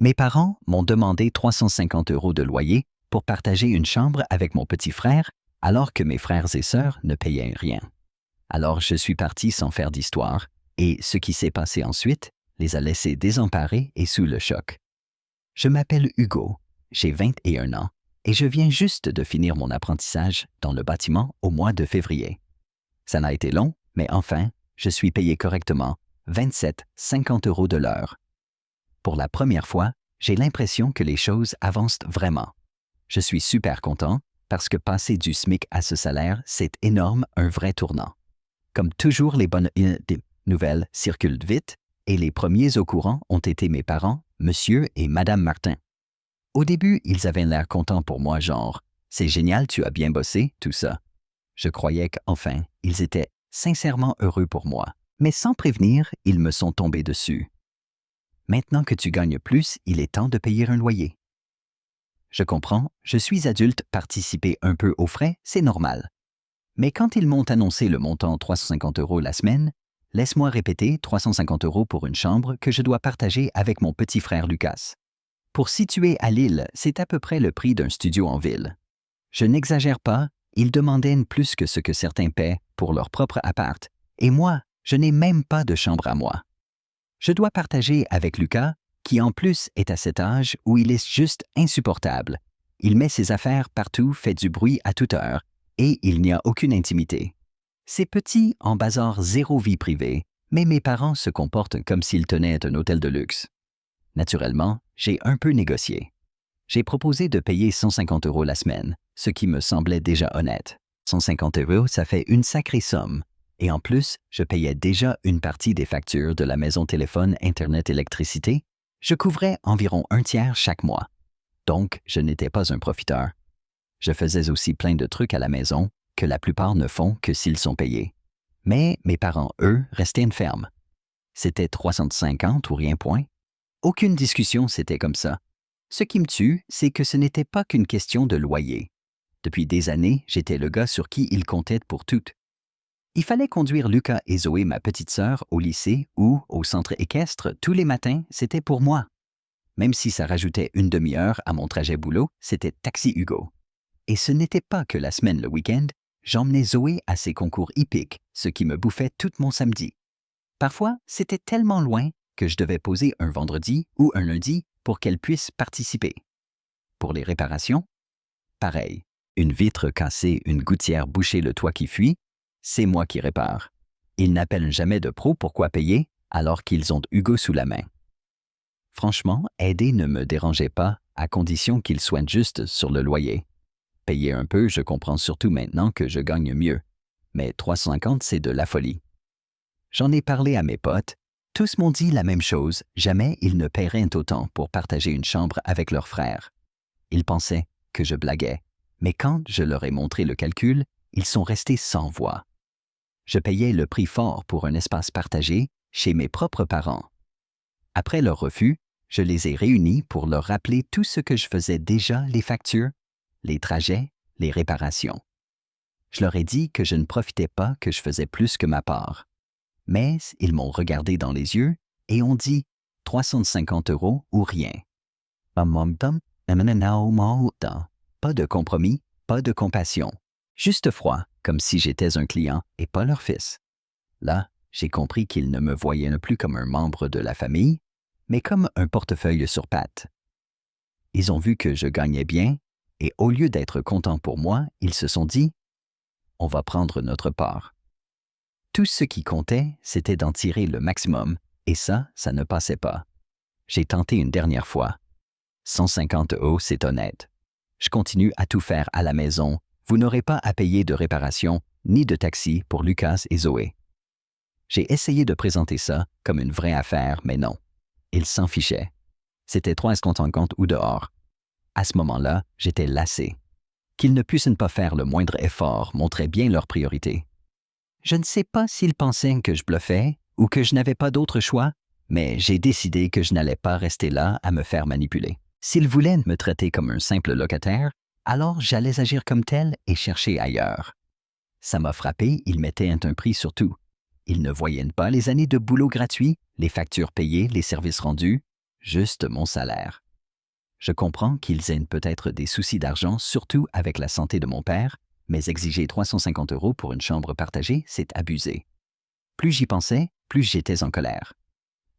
Mes parents m'ont demandé 350 € de loyer pour partager une chambre avec mon petit frère, alors que mes frères et sœurs ne payaient rien. Alors je suis parti sans faire d'histoire, et ce qui s'est passé ensuite les a laissés désemparés et sous le choc. Je m'appelle Hugo, j'ai 21 ans, et je viens juste de finir mon apprentissage dans le bâtiment au mois de février. Ça n'a été long, mais enfin, je suis payé correctement, 27,50 € de l'heure. Pour la première fois, j'ai l'impression que les choses avancent vraiment. Je suis super content parce que passer du SMIC à ce salaire, c'est énorme, un vrai tournant. Comme toujours, les bonnes nouvelles circulent vite et les premiers au courant ont été mes parents, Monsieur et Madame Martin. Au début, ils avaient l'air contents pour moi, genre « C'est génial, tu as bien bossé, tout ça ». Je croyais qu'enfin, ils étaient sincèrement heureux pour moi. Mais sans prévenir, ils me sont tombés dessus. Maintenant que tu gagnes plus, il est temps de payer un loyer. Je comprends, je suis adulte, participer un peu aux frais, c'est normal. Mais quand ils m'ont annoncé le montant 350 € la semaine, laisse-moi répéter 350 € pour une chambre que je dois partager avec mon petit frère Lucas. Pour situer à Lille, c'est à peu près le prix d'un studio en ville. Je n'exagère pas, ils demandaient plus que ce que certains paient pour leur propre appart, et moi, je n'ai même pas de chambre à moi. Je dois partager avec Lucas, qui en plus est à cet âge où il est juste insupportable. Il met ses affaires partout, fait du bruit à toute heure, et il n'y a aucune intimité. C'est petit, en bazar, zéro vie privée, mais mes parents se comportent comme s'ils tenaient un hôtel de luxe. Naturellement, j'ai un peu négocié. J'ai proposé de payer 150 € la semaine, ce qui me semblait déjà honnête. 150 €, ça fait une sacrée somme. Et en plus, je payais déjà une partie des factures de la maison téléphone, internet, électricité. Je couvrais environ un tiers chaque mois. Donc, je n'étais pas un profiteur. Je faisais aussi plein de trucs à la maison que la plupart ne font que s'ils sont payés. Mais mes parents, eux, restaient fermes. C'était 350 ou rien point. Aucune discussion, c'était comme ça. Ce qui me tue, c'est que ce n'était pas qu'une question de loyer. Depuis des années, j'étais le gars sur qui ils comptaient pour tout. Il fallait conduire Lucas et Zoé, ma petite sœur, au lycée ou au centre équestre tous les matins, c'était pour moi. Même si ça rajoutait une demi-heure à mon trajet boulot, c'était Taxi Hugo. Et ce n'était pas que la semaine, le week-end, j'emmenais Zoé à ses concours hippiques, ce qui me bouffait tout mon samedi. Parfois, c'était tellement loin que je devais poser un vendredi ou un lundi pour qu'elle puisse participer. Pour les réparations, pareil. Une vitre cassée, une gouttière bouchée, le toit qui fuit, c'est moi qui répare. Ils n'appellent jamais de pro, pourquoi payer alors qu'ils ont Hugo sous la main? Franchement, aider ne me dérangeait pas, à condition qu'ils soignent juste sur le loyer. Payer un peu, je comprends surtout maintenant que je gagne mieux. Mais 350, c'est de la folie. J'en ai parlé à mes potes, tous m'ont dit la même chose, jamais ils ne paieraient autant pour partager une chambre avec leur frère. Ils pensaient que je blaguais, mais quand je leur ai montré le calcul, ils sont restés sans voix. Je payais le prix fort pour un espace partagé chez mes propres parents. Après leur refus, je les ai réunis pour leur rappeler tout ce que je faisais déjà, les factures, les trajets, les réparations. Je leur ai dit que je ne profitais pas, que je faisais plus que ma part. Mais ils m'ont regardé dans les yeux et ont dit 350 € ou rien. Pas de compromis, pas de compassion. Juste froid, comme si j'étais un client et pas leur fils. Là, j'ai compris qu'ils ne me voyaient plus comme un membre de la famille, mais comme un portefeuille sur pattes. Ils ont vu que je gagnais bien, et au lieu d'être contents pour moi, ils se sont dit « On va prendre notre part ». Tout ce qui comptait, c'était d'en tirer le maximum, et ça ne passait pas. J'ai tenté une dernière fois. 150 €, c'est honnête. Je continue à tout faire à la maison. Vous n'aurez pas à payer de réparation ni de taxi pour Lucas et Zoé. J'ai essayé de présenter ça comme une vraie affaire, mais non. Ils s'en fichaient. C'était 350 ou dehors. À ce moment-là, j'étais lassé. Qu'ils ne puissent pas faire le moindre effort montrait bien leur priorité. Je ne sais pas s'ils pensaient que je bluffais ou que je n'avais pas d'autre choix, mais j'ai décidé que je n'allais pas rester là à me faire manipuler. S'ils voulaient me traiter comme un simple locataire, alors j'allais agir comme tel et chercher ailleurs. Ça m'a frappé, ils mettaient un prix sur tout. Ils ne voyaient pas les années de boulot gratuit, les factures payées, les services rendus. juste mon salaire. Je comprends qu'ils aient peut-être des soucis d'argent, surtout avec la santé de mon père, mais exiger 350 € pour une chambre partagée, c'est abusé. Plus j'y pensais, plus j'étais en colère.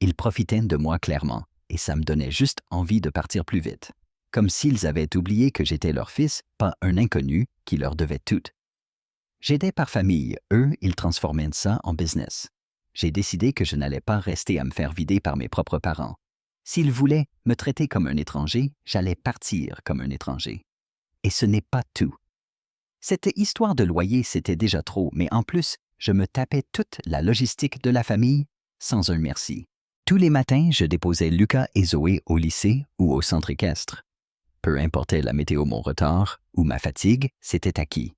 Ils profitaient de moi clairement, et ça me donnait juste envie de partir plus vite. Comme s'ils avaient oublié que j'étais leur fils, pas un inconnu qui leur devait tout. J'aidais par famille, eux, ils transformaient ça en business. J'ai décidé que je n'allais pas rester à me faire vider par mes propres parents. S'ils voulaient me traiter comme un étranger, j'allais partir comme un étranger. Et ce n'est pas tout. Cette histoire de loyer, c'était déjà trop, mais en plus, je me tapais toute la logistique de la famille sans un merci. Tous les matins, je déposais Lucas et Zoé au lycée ou au centre équestre. Peu importait la météo, mon retard ou ma fatigue, c'était acquis.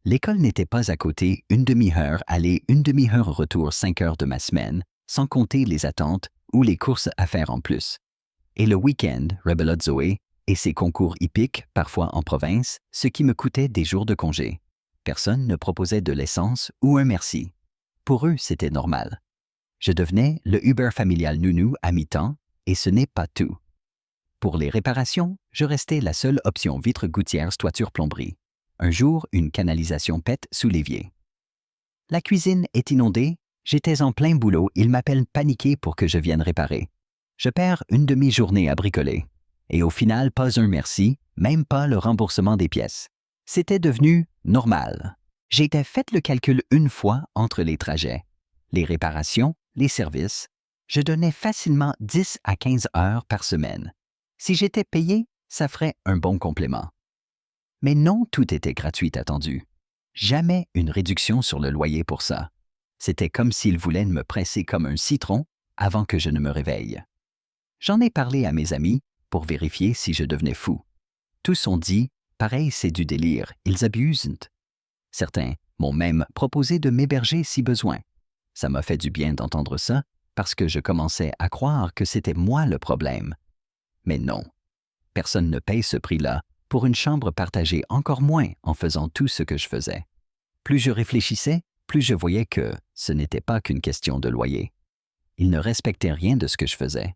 L'école n'était pas à côté, une demi-heure aller, une demi-heure retour, 5 heures de ma semaine, sans compter les attentes ou les courses à faire en plus. Et le week-end, rebelote Zoé, et ses concours hippiques, parfois en province, ce qui me coûtait des jours de congé. Personne ne proposait de l'essence ou un merci. Pour eux, c'était normal. Je devenais le Uber familial nounou à mi-temps, et ce n'est pas tout. Pour les réparations, je restais la seule option vitre gouttière toiture plomberie. Un jour, une canalisation pète sous l'évier. La cuisine est inondée, j'étais en plein boulot, ils m'appellent paniqué pour que je vienne réparer. Je perds une demi-journée à bricoler. Et au final, pas un merci, même pas le remboursement des pièces. C'était devenu normal. J'étais fait le calcul une fois entre les trajets, les réparations, les services. Je donnais facilement 10 à 15 heures par semaine. Si j'étais payé, ça ferait un bon complément. Mais non, tout était gratuit attendu. Jamais une réduction sur le loyer pour ça. C'était comme s'ils voulaient me presser comme un citron avant que je ne me réveille. J'en ai parlé à mes amis pour vérifier si je devenais fou. Tous ont dit, pareil, c'est du délire, ils abusent. Certains m'ont même proposé de m'héberger si besoin. Ça m'a fait du bien d'entendre ça parce que je commençais à croire que c'était moi le problème. Mais non, personne ne paye ce prix-là pour une chambre partagée, encore moins en faisant tout ce que je faisais. Plus je réfléchissais, plus je voyais que ce n'était pas qu'une question de loyer. Ils ne respectaient rien de ce que je faisais.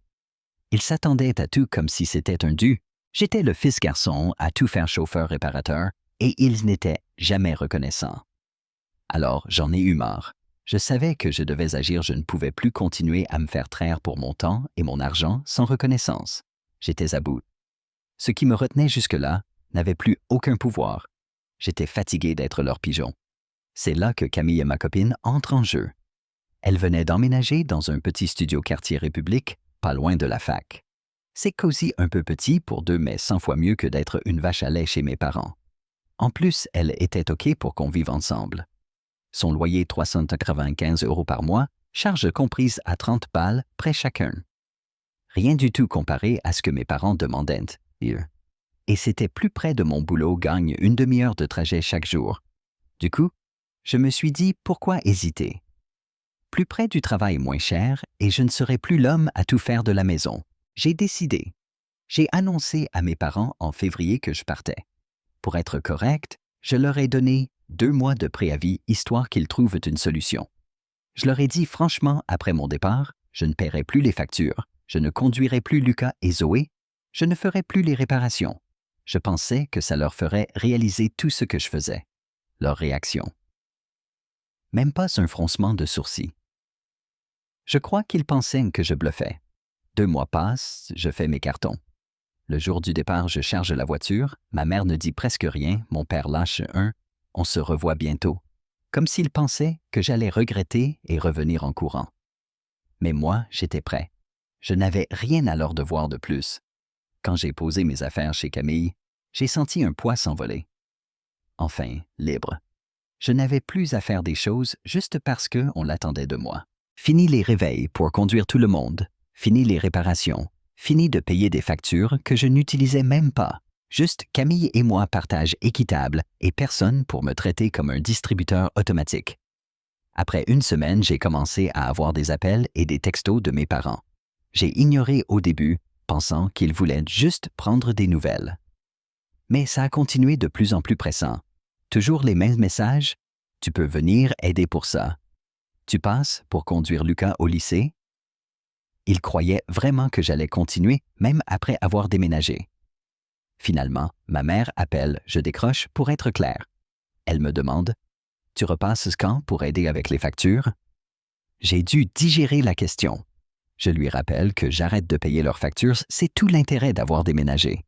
Ils s'attendaient à tout comme si c'était un dû. J'étais le fils garçon à tout faire chauffeur-réparateur et ils n'étaient jamais reconnaissants. Alors j'en ai eu marre. Je savais que je devais agir, je ne pouvais plus continuer à me faire traire pour mon temps et mon argent sans reconnaissance. J'étais à bout. Ce qui me retenait jusque-là n'avait plus aucun pouvoir. J'étais fatigué d'être leur pigeon. C'est là que Camille, ma copine, entre en jeu. Elle venait d'emménager dans un petit studio quartier République, pas loin de la fac. C'est cosy, un peu petit pour deux, mais 100 fois mieux que d'être une vache à lait chez mes parents. En plus, elle était OK pour qu'on vive ensemble. Son loyer 395 € par mois, charges comprises à 30 balles près chacun. Rien du tout comparé à ce que mes parents demandaient. Et c'était plus près de mon boulot, gagne une demi-heure de trajet chaque jour. Du coup, je me suis dit pourquoi hésiter. Plus près du travail, moins cher, et je ne serai plus l'homme à tout faire de la maison. J'ai décidé. J'ai annoncé à mes parents en février que je partais. Pour être correct, je leur ai donné 2 mois de préavis histoire qu'ils trouvent une solution. Je leur ai dit franchement, après mon départ, je ne paierai plus les factures, je ne conduirai plus Lucas et Zoé, je ne ferai plus les réparations. Je pensais que ça leur ferait réaliser tout ce que je faisais. Leur réaction. Même pas un froncement de sourcils. Je crois qu'ils pensaient que je bluffais. 2 mois passent, je fais mes cartons. Le jour du départ, je charge la voiture, ma mère ne dit presque rien, mon père lâche un « on se revoit bientôt », comme s'il pensait que j'allais regretter et revenir en courant. Mais moi, j'étais prêt. Je n'avais rien à leur devoir de plus. Quand j'ai posé mes affaires chez Camille, j'ai senti un poids s'envoler. Enfin, libre. Je n'avais plus à faire des choses juste parce qu'on l'attendait de moi. Fini les réveils pour conduire tout le monde. Fini les réparations. Fini de payer des factures que je n'utilisais même pas. Juste Camille et moi, partage équitable et personne pour me traiter comme un distributeur automatique. Après 1 semaine, j'ai commencé à avoir des appels et des textos de mes parents. J'ai ignoré au début, pensant qu'ils voulaient juste prendre des nouvelles. Mais ça a continué de plus en plus pressant. Toujours les mêmes messages. Tu peux venir aider pour ça. Tu passes pour conduire Lucas au lycée? Il croyait vraiment que j'allais continuer, même après avoir déménagé. Finalement, ma mère appelle, je décroche pour être clair. Elle me demande « Tu repasses quand pour aider avec les factures ?» J'ai dû digérer la question. Je lui rappelle que j'arrête de payer leurs factures, c'est tout l'intérêt d'avoir déménagé.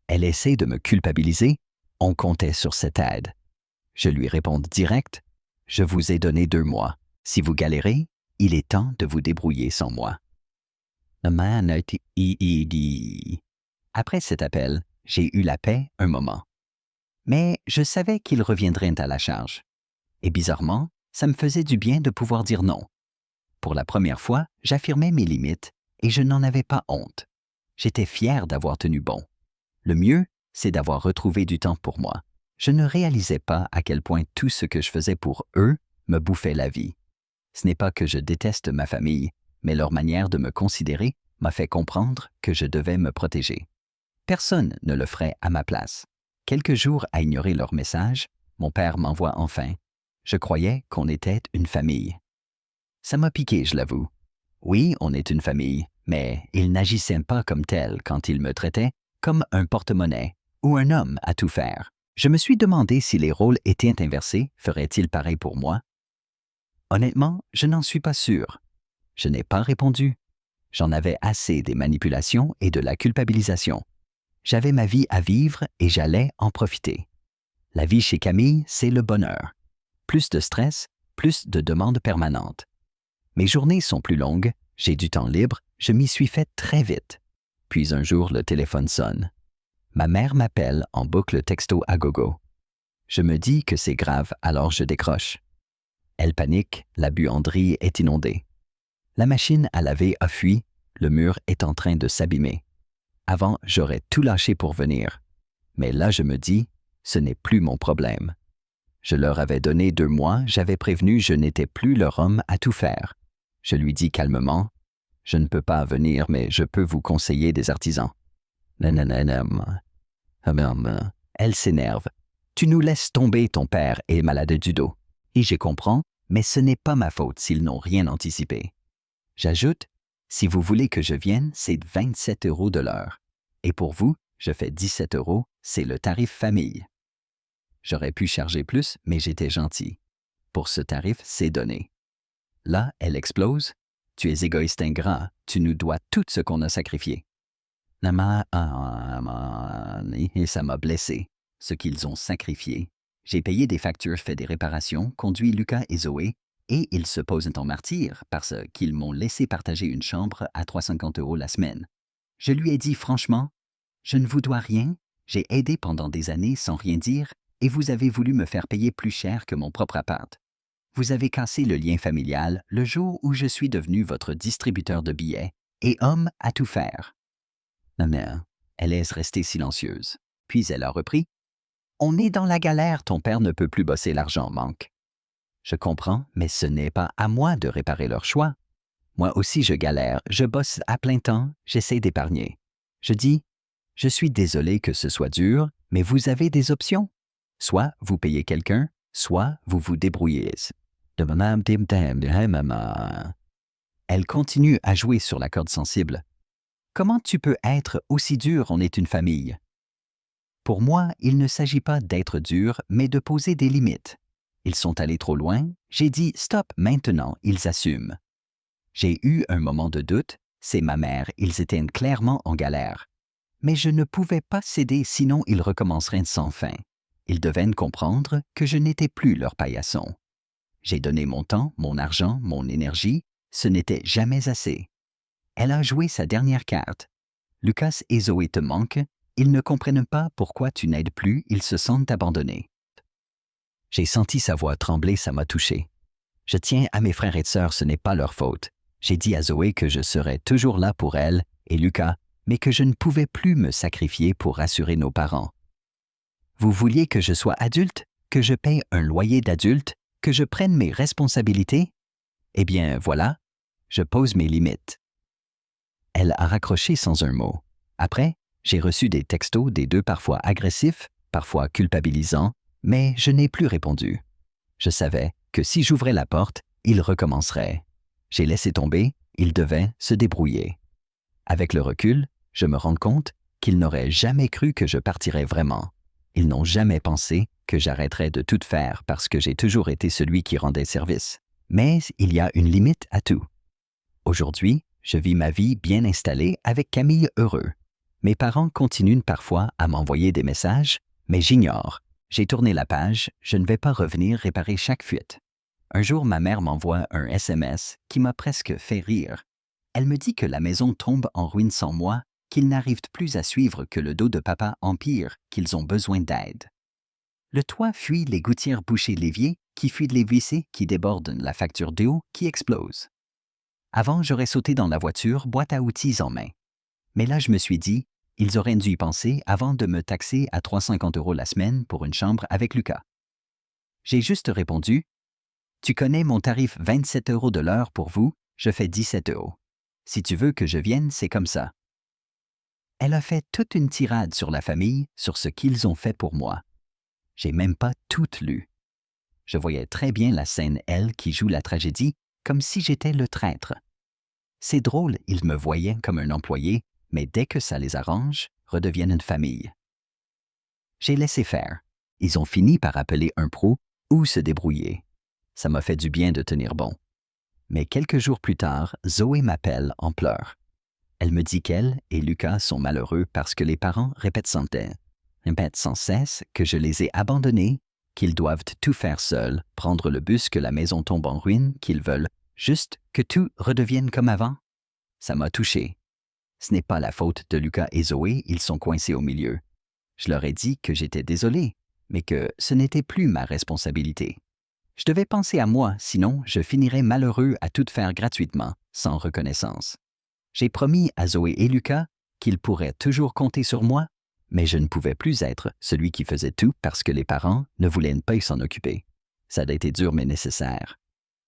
Elle essaie de me culpabiliser, on comptait sur cette aide. Je lui réponds direct « Je vous ai donné 2 mois. Si vous galérez, il est temps de vous débrouiller sans moi. » Après cet appel, j'ai eu la paix un moment. Mais je savais qu'ils reviendraient à la charge. Et bizarrement, ça me faisait du bien de pouvoir dire non. Pour la première fois, j'affirmais mes limites et je n'en avais pas honte. J'étais fier d'avoir tenu bon. Le mieux, c'est d'avoir retrouvé du temps pour moi. Je ne réalisais pas à quel point tout ce que je faisais pour eux me bouffait la vie. Ce n'est pas que je déteste ma famille, mais leur manière de me considérer m'a fait comprendre que je devais me protéger. Personne ne le ferait à ma place. Quelques jours à ignorer leurs messages, mon père m'envoie enfin. Je croyais qu'on était une famille. Ça m'a piqué, je l'avoue. Oui, on est une famille, mais il n'agissait pas comme tel quand il me traitait comme un porte-monnaie ou un homme à tout faire. Je me suis demandé si les rôles étaient inversés, ferait-il pareil pour moi? Honnêtement, je n'en suis pas sûr. Je n'ai pas répondu. J'en avais assez des manipulations et de la culpabilisation. J'avais ma vie à vivre et j'allais en profiter. La vie chez Camille, c'est le bonheur. Plus de stress, plus de demandes permanentes. Mes journées sont plus longues, j'ai du temps libre, je m'y suis fait très vite. Puis un jour, le téléphone sonne. Ma mère m'appelle en boucle texto à gogo. Je me dis que c'est grave, alors je décroche. Elle panique, la buanderie est inondée. La machine à laver a fui, le mur est en train de s'abîmer. Avant, j'aurais tout lâché pour venir. Mais là, je me dis, ce n'est plus mon problème. Je leur avais donné 2 mois, j'avais prévenu je n'étais plus leur homme à tout faire. Je lui dis calmement, « Je ne peux pas venir, mais je peux vous conseiller des artisans. » Elle s'énerve. « Tu nous laisses tomber, ton père est malade du dos. » Et je comprends, mais ce n'est pas ma faute s'ils n'ont rien anticipé. J'ajoute, « Si vous voulez que je vienne, c'est 27 € de l'heure. Et pour vous, je fais 17 €, c'est le tarif famille. » J'aurais pu charger plus, mais j'étais gentil. Pour ce tarif, c'est donné. Là, elle explose. « Tu es égoïste ingrat, tu nous dois tout ce qu'on a sacrifié. » Et ça m'a blessé, ce qu'ils ont sacrifié. J'ai payé des factures, fait des réparations, conduit Lucas et Zoé, et ils se posent en martyr parce qu'ils m'ont laissé partager une chambre à 350 € la semaine. Je lui ai dit franchement, « Je ne vous dois rien, j'ai aidé pendant des années sans rien dire, et vous avez voulu me faire payer plus cher que mon propre appart. Vous avez cassé le lien familial le jour où je suis devenu votre distributeur de billets et homme à tout faire. » Ma mère, elle est restée silencieuse. Puis elle a repris. « On est dans la galère, ton père ne peut plus bosser, l'argent manque. » Je comprends, mais ce n'est pas à moi de réparer leur choix. Moi aussi je galère, je bosse à plein temps, j'essaie d'épargner. Je dis, « Je suis désolé que ce soit dur, mais vous avez des options. Soit vous payez quelqu'un, soit vous vous débrouillez. » Elle continue à jouer sur la corde sensible. « Comment tu peux être aussi dur, on est une famille? » Pour moi, il ne s'agit pas d'être dur, mais de poser des limites. Ils sont allés trop loin, j'ai dit « Stop, maintenant, ils assument. » J'ai eu un moment de doute, c'est ma mère, ils étaient clairement en galère. Mais je ne pouvais pas céder, sinon ils recommenceraient sans fin. Ils devaient comprendre que je n'étais plus leur paillasson. J'ai donné mon temps, mon argent, mon énergie, ce n'était jamais assez. Elle a joué sa dernière carte. Lucas et Zoé te manquent, ils ne comprennent pas pourquoi tu n'aides plus, ils se sentent abandonnés. J'ai senti sa voix trembler, ça m'a touché. Je tiens à mes frères et sœurs, ce n'est pas leur faute. J'ai dit à Zoé que je serais toujours là pour elle et Lucas, mais que je ne pouvais plus me sacrifier pour rassurer nos parents. Vous vouliez que je sois adulte, que je paye un loyer d'adulte, que je prenne mes responsabilités? Eh bien, voilà, je pose mes limites. Elle a raccroché sans un mot. Après, j'ai reçu des textos des deux parfois agressifs, parfois culpabilisants, mais je n'ai plus répondu. Je savais que si j'ouvrais la porte, il recommencerait. J'ai laissé tomber, Ils devaient se débrouiller. Avec le recul, je me rends compte qu'ils n'auraient jamais cru que je partirais vraiment. Ils n'ont jamais pensé que j'arrêterais de tout faire parce que j'ai toujours été celui qui rendait service. Mais il y a une limite à tout. Aujourd'hui, je vis ma vie bien installée avec Camille heureux. Mes parents continuent parfois à m'envoyer des messages, mais j'ignore. J'ai tourné la page, je ne vais pas revenir réparer chaque fuite. Un jour, ma mère m'envoie un SMS qui m'a presque fait rire. Elle me dit que la maison tombe en ruine sans moi, qu'ils n'arrivent plus à suivre, que le dos de papa empire, qu'ils ont besoin d'aide. Le toit fuit, les gouttières bouchées, l'évier qui fuit de les WC, qui déborde, la facture d'eau qui explose. Avant, j'aurais sauté dans la voiture, boîte à outils en main. Mais là, je me suis dit, ils auraient dû y penser avant de me taxer à 350 € la semaine pour une chambre avec Lucas. J'ai juste répondu, « Tu connais mon tarif 27 € de l'heure pour vous, je fais 17 €. Si tu veux que je vienne, c'est comme ça. » Elle a fait toute une tirade sur la famille, sur ce qu'ils ont fait pour moi. J'ai même pas tout lu. Je voyais très bien la scène, elle qui joue la tragédie, comme si j'étais le traître. C'est drôle, ils me voyaient comme un employé, mais dès que ça les arrange, redeviennent une famille. J'ai laissé faire. Ils ont fini par appeler un pro ou se débrouiller. Ça m'a fait du bien de tenir bon. Mais quelques jours plus tard, Zoé m'appelle en pleurs. Elle me dit qu'elle et Lucas sont malheureux parce que les parents répètent sans cesse que je les ai abandonnés, qu'ils doivent tout faire seuls, prendre le bus, que la maison tombe en ruine, qu'ils veulent juste que tout redevienne comme avant. Ça m'a touché. Ce n'est pas la faute de Lucas et Zoé, ils sont coincés au milieu. Je leur ai dit que j'étais désolé, mais que ce n'était plus ma responsabilité. Je devais penser à moi, sinon je finirais malheureux à tout faire gratuitement, sans reconnaissance. J'ai promis à Zoé et Lucas qu'ils pourraient toujours compter sur moi, mais je ne pouvais plus être celui qui faisait tout parce que les parents ne voulaient pas s'en occuper. Ça a été dur mais nécessaire.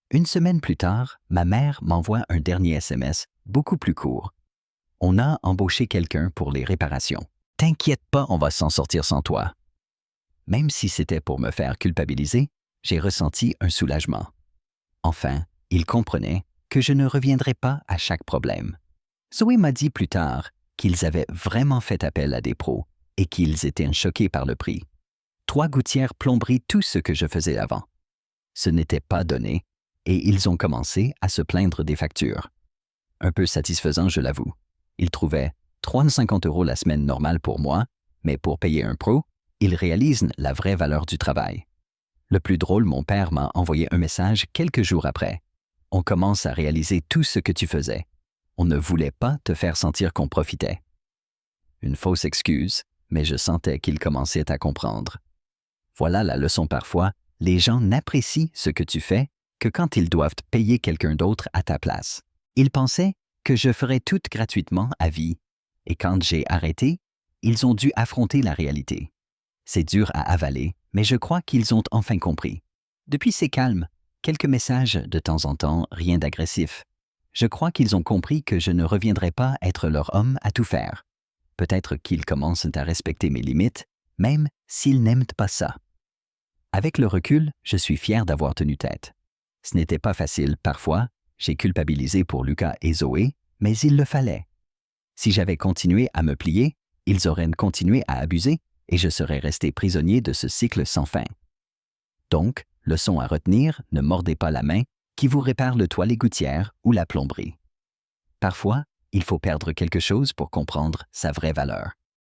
Une semaine plus tard, ma mère m'envoie un dernier SMS, beaucoup plus court. On a embauché quelqu'un pour les réparations. T'inquiète pas, on va s'en sortir sans toi. Même si c'était pour me faire culpabiliser, j'ai ressenti un soulagement. Enfin, ils comprenaient que je ne reviendrais pas à chaque problème. Zoé m'a dit plus tard qu'ils avaient vraiment fait appel à des pros et qu'ils étaient choqués par le prix. 3 gouttières, plomberie, tout ce que je faisais avant. Ce n'était pas donné et ils ont commencé à se plaindre des factures. Un peu satisfaisant, je l'avoue. Ils trouvaient 350 € la semaine normale pour moi, mais pour payer un pro, ils réalisent la vraie valeur du travail. Le plus drôle, mon père m'a envoyé un message quelques jours après. On commence à réaliser tout ce que tu faisais. On ne voulait pas te faire sentir qu'on profitait. Une fausse excuse, mais je sentais qu'ils commençaient à comprendre. Voilà la leçon parfois, les gens n'apprécient ce que tu fais que quand ils doivent payer quelqu'un d'autre à ta place. Ils pensaient que je ferais tout gratuitement à vie, et quand j'ai arrêté, ils ont dû affronter la réalité. C'est dur à avaler, mais je crois qu'ils ont enfin compris. Depuis, c'est calme, quelques messages de temps en temps, rien d'agressif. Je crois qu'ils ont compris que je ne reviendrai pas être leur homme à tout faire. Peut-être qu'ils commencent à respecter mes limites, même s'ils n'aiment pas ça. Avec le recul, je suis fier d'avoir tenu tête. Ce n'était pas facile, parfois, j'ai culpabilisé pour Lucas et Zoé, mais il le fallait. Si j'avais continué à me plier, ils auraient continué à abuser et je serais resté prisonnier de ce cycle sans fin. Donc, leçon à retenir, ne mordez pas la main qui vous répare le toit, les gouttières ou la plomberie. Parfois, il faut perdre quelque chose pour comprendre sa vraie valeur.